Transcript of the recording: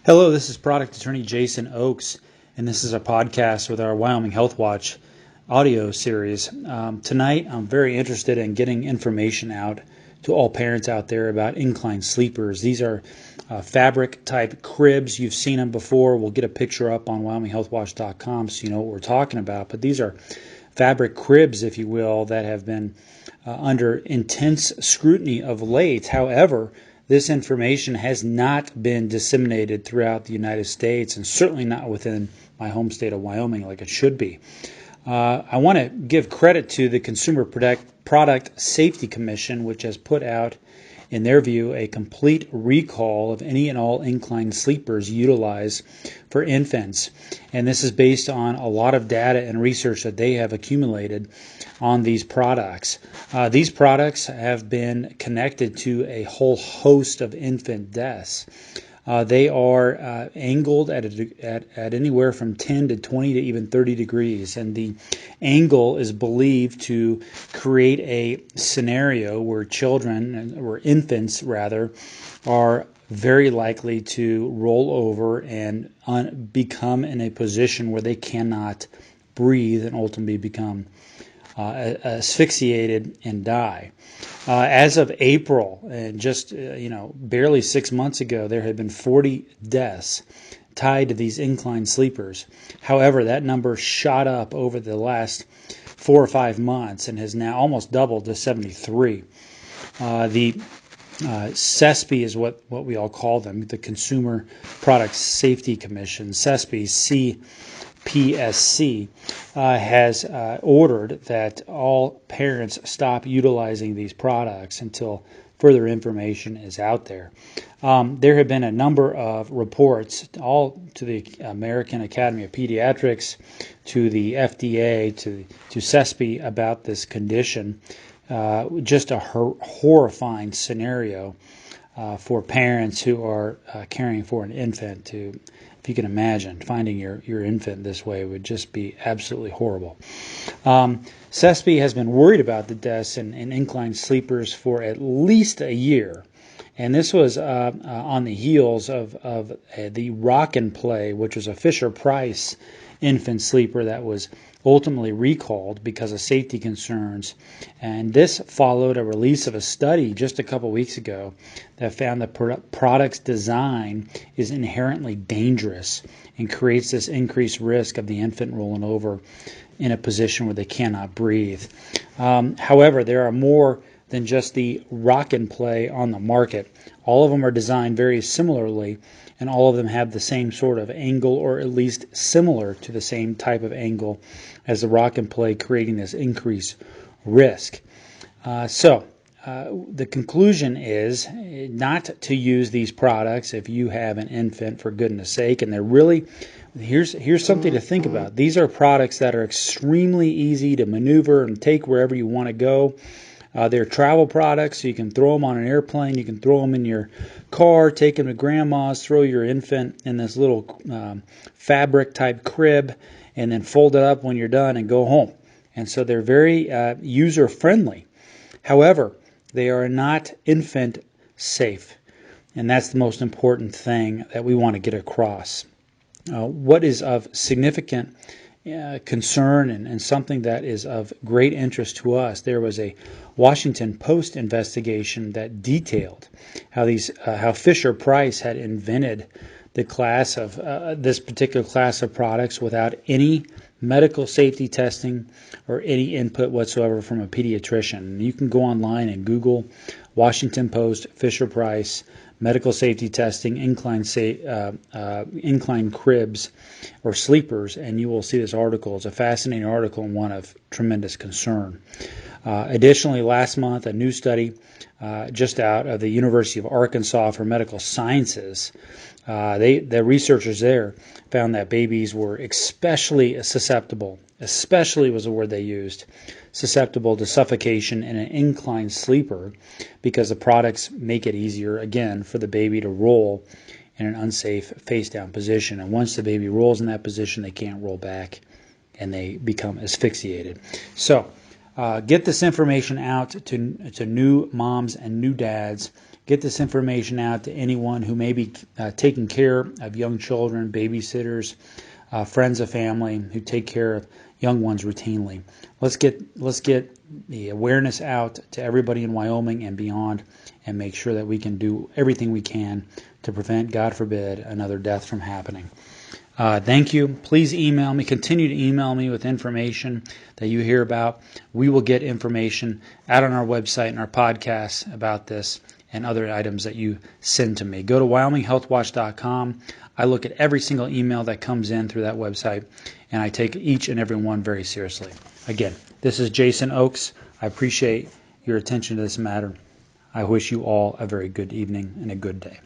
Hello, this is product attorney Jason Oakes, and this is a podcast with our Wyoming Health Watch audio series. Tonight, I'm very interested in getting information out to all parents out there about incline sleepers. These are fabric-type cribs. You've seen them before. We'll get a picture up on WyomingHealthWatch.com so you know what we're talking about. But these are fabric cribs, if you will, that have been under intense scrutiny of late. However, this information has not been disseminated throughout the United States, and certainly not within my home state of Wyoming like it should be. I want to give credit to the Consumer Product Safety Commission, which has put out, in their view, a complete recall of any and all incline sleepers utilized for infants. And this is based on a lot of data and research that they have accumulated on these products. These products have been connected to a whole host of infant deaths. They are angled at anywhere from 10 to 20 to even 30 degrees, and the angle is believed to create a scenario where children, or infants rather, are very likely to roll over and become in a position where they cannot breathe and ultimately become asphyxiated and die. As of April, and just barely 6 months ago, there had been 40 deaths tied to these incline sleepers. However, that number shot up over the last 4 or 5 months and has now almost doubled to 73. The CESP is what we all call them, the Consumer Product Safety Commission, CESP, PSC, has ordered that all parents stop utilizing these products until further information is out there. There have been a number of reports, all to the American Academy of Pediatrics, to the FDA, to CESP, about this condition. Just a horrifying scenario for parents who are caring for an infant. If you can imagine, finding your infant this way would just be absolutely horrible. CESP has been worried about the deaths in incline sleepers for at least a year. And this was on the heels of the Rock and Play, which was a Fisher-Price infant sleeper that was ultimately recalled because of safety concerns. And this followed a release of a study just a couple weeks ago that found the product's design is inherently dangerous and creates this increased risk of the infant rolling over in a position where they cannot breathe. However, there are more than just the Rock and Play on the market. All of them are designed very similarly, and all of them have the same sort of angle, or at least similar to the same type of angle as the Rock and Play, creating this increased risk. The conclusion is not to use these products if you have an infant, for goodness sake. And they're really, here's something to think about. These are products that are extremely easy to maneuver and take wherever you want to go. They're travel products, so you can throw them on an airplane, you can throw them in your car, take them to grandma's, throw your infant in this little fabric-type crib, and then fold it up when you're done and go home. And so they're very user-friendly. However, they are not infant safe, and that's the most important thing that we want to get across. What is of significant concern and something that is of great interest to us, there was a Washington Post investigation that detailed how Fisher-Price had invented the class of this particular class of products without any medical safety testing or any input whatsoever from a pediatrician. You can go online and Google Washington Post, Fisher-Price, medical safety testing, incline cribs or sleepers, and you will see this article. It's a fascinating article and one of tremendous concern. Additionally, last month, a new study just out of the University of Arkansas for Medical Sciences, the researchers there found that babies were especially susceptible, especially was the word they used, susceptible to suffocation in an inclined sleeper, because the products make it easier, again, for the baby to roll in an unsafe face-down position. And once the baby rolls in that position, they can't roll back, and they become asphyxiated. So get this information out to new moms and new dads Get this information out to anyone who may be taking care of young children, babysitters, friends of family who take care of young ones routinely. Let's get the awareness out to everybody in Wyoming and beyond, and make sure that we can do everything we can to prevent, God forbid, another death from happening. Thank you. Please email me. Continue to email me with information that you hear about. We will get information out on our website and our podcasts about this and other items that you send to me. Go to WyomingHealthWatch.com. I look at every single email that comes in through that website, and I take each and every one very seriously. Again, this is Jason Oakes. I appreciate your attention to this matter. I wish you all a very good evening and a good day.